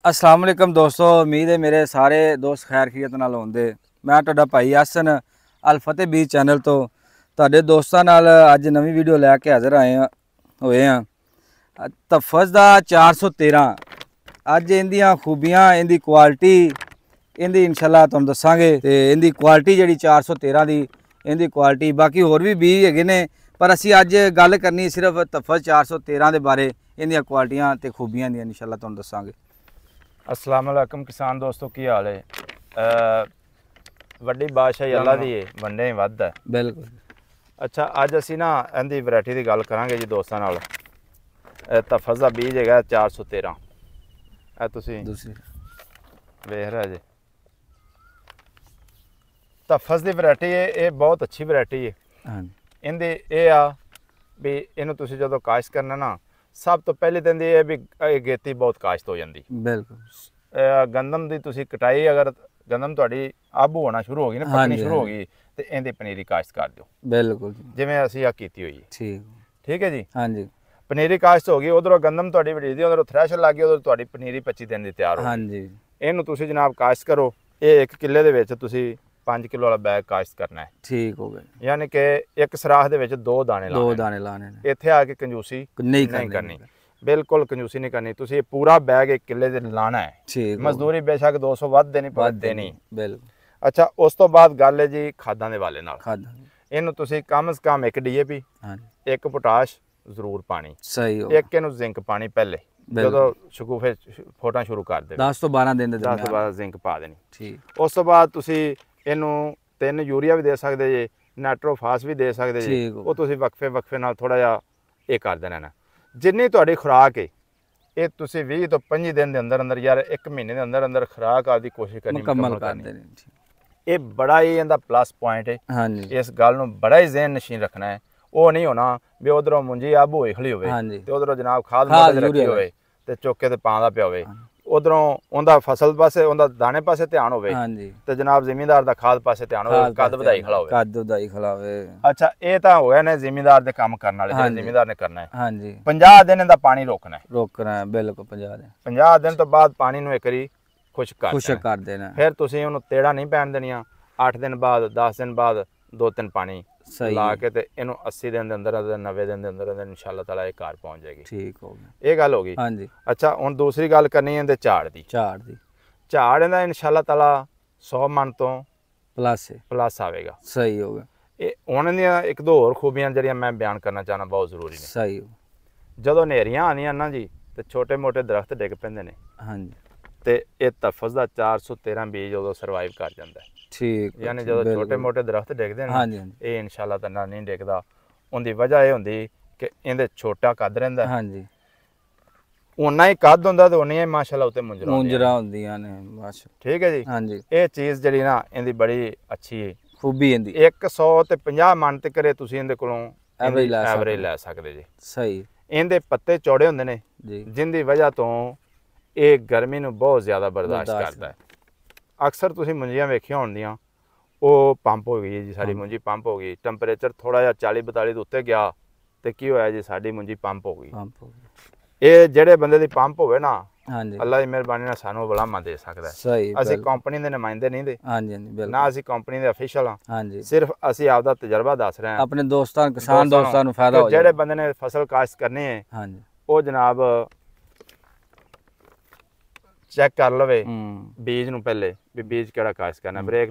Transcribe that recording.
अस्सलाम वालेकुम दोस्तों, उम्मीद है मेरे सारे दोस्त खैर खैरियत नाल होंदे। मैं तुहाडा भाई हसन अल फतेह बीज चैनल तो तुहाडे दोस्तां नाल अज नवी वीडियो लैके हाज़र होए हैं। तफज दा 413 अज इंदियां खूबियां, इंदी क्वालिटी, इंदी इंशाल्लाह तुहानूं दस्सांगे। ते इंदी क्वालिटी जिहड़ी 413 दी इंदी क्वालिटी, बाकी होर भी बीज हैगे ने, पर असीं अज गल करनी सिर्फ तफज 413 दे बारे। इंदियां क्वालिटियां ते खूबियां दी इंशाल्लाह तुहानूं दस्सांगे। अस्सलाम वालेकुम किसान दोस्तों, की हाल है? वड्डी बादशाही अल्लाह दी है, वंडे ही वध है। बिल्कुल। अच्छा, अज असी ना इहदी वैरायटी की गल करांगे जी दोस्तों नाल। तफज दा बीज है 413। तुसीं दूसरी वेख रहे जी, तफज दी वैरायटी है, ये बहुत अच्छी वैरायटी है। हाँ इहदी ये आ भी इहनूं तुसीं जदों काश्त करना ना, सब तो पहले तो ये भी गेती बहुत काश्त हो जाती। बिल्कुल। गंदम की तुसीं कटाई, अगर गंदम तुहाडी आबू होना शुरू हो गई ना, हाँ पकनी जी, शुरू हाँ हो जी। गई, तो इहदी पनीरी काश्त कर दो बिल्कुल जी। जिवें असीं आ कीती हुई है। ठीक। ठीक है जी। हाँ जी। पनीरी काश्त हो गई, उधरों गंदम तुहाडी वडीदी, उधरों थ्रैशर लग गई, उधरों तुहाडी पनीरी 25 दिन की तैयार हो हाँ गई। जी। इहनूं तुसीं जनाब काश्त करो। ये 1 किले दे विच तुसीं 5 किलो वाला बैग काश्त करना है। ठीक हो गए। यानी कि एक सराख दे विच 2 दाने दो लाने ने। दाने लाने ने। इत्थे आके कंजूसी नहीं नहीं करनी। करनी, बिल्कुल कंजूसी नहीं करनी। तुसीं पूरा बैग 1 किले दे लाना है। ठीक। मजदूरी बेशक 200 वध देनी पवे, देनी। बिल्कुल। अच्छा, उस तो बाद गल है जी खादां दे वाले नाल। खादा। इहनूं तुसीं कम से कम 1 DAP, हाँ जी। 1 पोटाश जरूर पानी, सही हो। 1 इहनूं जिंक पानी पहले जदों शगुफे फुटना शुरू कर दे। 10 तो 12 दिन दे 10 दरमियान। 12 जिंक पा देनी। ठीक। उस तो बाद तुसीं इहनूं 3 यूरिया भी दे सकदे जे, नाइट्रोफास भी दे सकदे जे। ठीक हो। ਉਹ ਤੁਸੀਂ ਵਕਫੇ ਨਾਲ ਥੋੜਾ ਜਿਹਾ ਇਹ ਕਰ ਦੇਣਾ ਨਾ। ਜਿੰਨੀ ਤੁਹਾਡੀ ਖੁਰਾਕ ਹੈ, ਇਹ ਤੁਸੀਂ 20 ਤੋਂ 25 ਦਿਨ ਦੇ ਅੰਦਰ ਅੰਦਰ, ਯਾਰ 1 ਮਹੀਨੇ ਦੇ ਅੰਦਰ ਅੰਦਰ ਖੁਰਾਕ ਆਪਦੀ ਕੋਸ਼ਿਸ਼ ਕਰਨੀ ਮੁਕੰਮਲ ਕਰ ਦੇਣੀ। ਇਹ ਬੜਾ ਹੀ ਇਹਦਾ ਪਲੱਸ ਪੁਆਇੰਟ ਹੈ। हाँ जी। ਇਸ ਗੱਲ ਨੂੰ ਬੜਾ ਹੀ ਜ਼ਿਹਨ ਨਸ਼ੀਨ ਰੱਖਣਾ ਹੈ। ਉਹ ਨਹੀਂ ਹੋਣਾ ਵੀ ਉਧਰੋਂ ਮੁੰਜੀ ਆਬੂ ਹੋਈ ਖਲੀ ਹੋਵੇ हाँ जी। ਤੇ ਉਧਰੋਂ ਜਨਾਬ ਖਾਦ ਮੋਢੇ ਤੇ ਰੱਖੀ ਹੋਵੇ ਤੇ ਚੁੱਕ ਕੇ ਤੇ ਪਾਉਂਦਾ ਪਿਆ ਹੋਵੇ। ਉਧਰੋਂ ਉਹਦਾ ਫਸਲ ਪਾਸੇ, ਉਹਦਾ ਦਾਣੇ ਪਾਸੇ ਧਿਆਨ ਹੋਵੇ, हाँ जी। ਤੇ ਜਨਾਬ ਜ਼ਿਮੀਂਦਾਰ ਦਾ ਖਾਦ ਪਾਸੇ ਧਿਆਨ ਹੋਵੇ, ਕੱਦ ਵਧਾਈ ਖੜਾ ਹੋਵੇ। ਕੱਦ ਵਧਾਈ ਖੜਾ ਹੋਵੇ। ਅੱਛਾ, ਇਹ ਤਾਂ ਹੋਇਆ ਨੇ ਜ਼ਿਮੀਂਦਾਰ ਦੇ ਕੰਮ ਕਰਨ ਵਾਲੇ, ਜਿਹੜੇ ਜ਼ਿਮੀਂਦਾਰ ਨੇ ਕਰਨਾ ਹੈ। हाँ जी। 50 ਦਿਨ ਇਹਦਾ ਪਾਣੀ ਰੋਕਣਾ ਹੈ। ਰੋਕਣਾ ਹੈ, ਬਿਲਕੁਲ 50 ਦਿਨ। 50 ਦਿਨ ਤੋਂ ਬਾਅਦ ਪਾਣੀ ਨੂੰ ਇੱਕ ਵਾਰੀ ਖੁਸ਼ਕ ਕਰ ਖੁਸ਼ਕ ਕਰ ਦੇਣਾ। ਫਿਰ ਤੁਸੀਂ ਉਹਨੂੰ ਤੇੜਾ ਨਹੀਂ ਪੈਣ ਦੇਣੀਆਂ। 8 ਦਿਨ ਬਾਅਦ, 10 ਦਿਨ ਬਾਅਦ 2-3 ਪਾਣੀ ਸਹੀ ਲਾ ਕੇ ਤੇ ਇਹਨੂੰ 80 ਦਿਨ ਦੇ ਅੰਦਰ, 90 ਦਿਨ ਦੇ ਅੰਦਰ ਇਨਸ਼ਾਅੱਲਾ ਤਾਲਾ ਇਹ ਘਰ ਪਹੁੰਚ ਜਾਏਗੀ। ਠੀਕ ਹੋ ਗਿਆ। ਇਹ ਗੱਲ ਹੋ ਗਈ। हाँ जी। ਅੱਛਾ, ਹੁਣ ਦੂਸਰੀ ਗੱਲ ਕਰਨੀ ਹੈ ਇਹਦੇ ਝਾੜ ਦੀ। ਝਾੜ ਦੀ। ਝਾੜ ਇਹਦਾ ਇਨਸ਼ਾਅੱਲਾ ਤਾਲਾ 100 ਮਣ ਤੋਂ ਪਲੱਸ ਹੈ। ਪਲੱਸ ਆਵੇਗਾ। ਸਹੀ ਹੋ ਗਿਆ। ਇਹ ਹੁਣ ਦੀਆਂ ਇੱਕ ਦੋ ਹੋਰ ਖੂਬੀਆਂ ਜਿਹੜੀਆਂ ਮੈਂ ਬਿਆਨ ਕਰਨਾ ਚਾਹਨਾ, ਬਹੁਤ ਜ਼ਰੂਰੀ ਨੇ। ਸਹੀ ਹੋ। ਜਦੋਂ ਹਨੇਰੀਆਂ ਆਉਂਦੀਆਂ ਨਾ ਜੀ, ਤੇ ਛੋਟੇ ਮੋਟੇ ਦਰਖਤ ਡਿੱਗ ਪੈਂਦੇ ਨੇ, हाँ जी। ਤੇ ਇਹ ਤਫਜ਼ ਦਾ 413 ਬੀਜ ਉਦੋਂ ਸਰਵਾਈਵ ਕਰ ਜਾਂਦਾ ਹੈ। ਠੀਕ। ਯਾਨੀ ਜਦੋਂ ਛੋਟੇ ਮੋਟੇ ਦਰਖਤ ਡਿੱਗਦੇ ਨੇ, हाँ जी। हाँ जी। ਇਹ ਇਨਸ਼ਾਅੱਲਾ ਤਾਲਾ ਨਹੀਂ ਡਿੱਗਦਾ। ਉਹਦੀ ਵਜ੍ਹਾ ਇਹ ਹੁੰਦੀ ਕਿ ਇਹਦੇ ਛੋਟਾ ਕੱਦ ਰਹਿੰਦਾ। हाँ जी। ਉਨਾ ਹੀ ਕੱਦ ਹੁੰਦਾ ਤੇ ਉਨੀਆਂ ਹੀ ਮਾਸ਼ਾਅੱਲਾ ਉੱਤੇ ਮੁੰਜਰਾ ਹੁੰਦੀਆਂ ਨੇ ਬਸ। ਠੀਕ ਹੈ ਜੀ। हाँ जी। ਇਹ ਚੀਜ਼ ਜਿਹੜੀ ਨਾ ਇਹਦੀ ਬੜੀ ਅੱਛੀ ਹੈ। ਖੂਬੀ ਇਹਦੀ 150 ਮਣ ਤੱਕ ਤੁਸੀਂ ਇਹਦੇ ਕੋਲੋਂ ਐਵਰੇਜ ਲੈ ਸਕਦੇ ਜੀ। ਸਹੀ। ਇਹਦੇ ਪੱਤੇ ਚੌੜੇ ਹੁੰਦੇ ਨੇ ਜੀ। ਜਿੰਦੀ ਵਜ੍ਹਾ ਤੋਂ ਇਹ ਗਰਮੀ ਨੂੰ ਬਹੁਤ ਜ਼ਿਆਦਾ ਬਰਦਾਸ਼ਤ ਕਰਦਾ ਹੈ। ਅਕਸਰ ਤੁਸੀਂ ਮੁੰਜੀਆਂ ਵੇਖੀਆਂ ਹੋਣਗੀਆਂ, ਉਹ ਪੰਪ ਹੋ ਗਈ ਹੈ ਜੀ, ਸਾਡੀ ਮੁੰਜੀ ਪੰਪ ਹੋ ਗਈ। ਟੈਂਪਰੇਚਰ ਥੋੜਾ ਜਿਹਾ 40-42 ਦੇ ਉੱਤੇ ਗਿਆ ਤੇ ਕੀ ਹੋਇਆ ਜੀ, ਸਾਡੀ ਮੁੰਜੀ ਪੰਪ ਹੋ ਗਈ। ਇਹ ਜਿਹੜੇ ਬੰਦੇ ਦੀ ਪੰਪ ਹੋਵੇ ਨਾ, हाँ जी, ਅੱਲਾ ਦੀ ਮਿਹਰਬਾਨੀ ਨਾਲ ਸਾਨੂੰ ਬਲਾਮਾ ਦੇ ਸਕਦਾ ਹੈ। ਸਹੀ। ਅਸੀਂ ਕੰਪਨੀ ਦੇ ਨੁਮਾਇੰਦੇ ਨਹੀਂ ਦੇ, हाँ जी। हाँ जी। बिल्कुल। ਨਾ ਅਸੀਂ ਕੰਪਨੀ ਦੇ ਅਫੀਸ਼ੀਅਲ ਹਾਂ। हाँ जी। ਸਿਰਫ ਅਸੀਂ ਆਪਦਾ ਤਜਰਬਾ ਦੱਸ ਰਹੇ ਹਾਂ ਆਪਣੇ ਦੋਸਤਾਂ, ਕਿਸਾਨ ਦੋਸਤਾਂ ਨੂੰ ਫਾਇਦਾ ਹੋ ਜਾਏ। ਜਿਹੜੇ ਬੰਦੇ ਨੇ ਫਸਲ ਕਾਸ਼ਤ ਕਰਨੀ ਹੈ, हाँ जी। ਉਹ ਜਨਾਬ ਚੈੱਕ ਕਰ ਲਵੇ हम्म। ਬੀਜ ਨੂੰ ਪਹਿਲੇ, ਵੀ ਬੀਜ ਕਿਹੜਾ ਕਾਸ਼ਤ ਕਰਨਾ। ਬ੍ਰੇਕ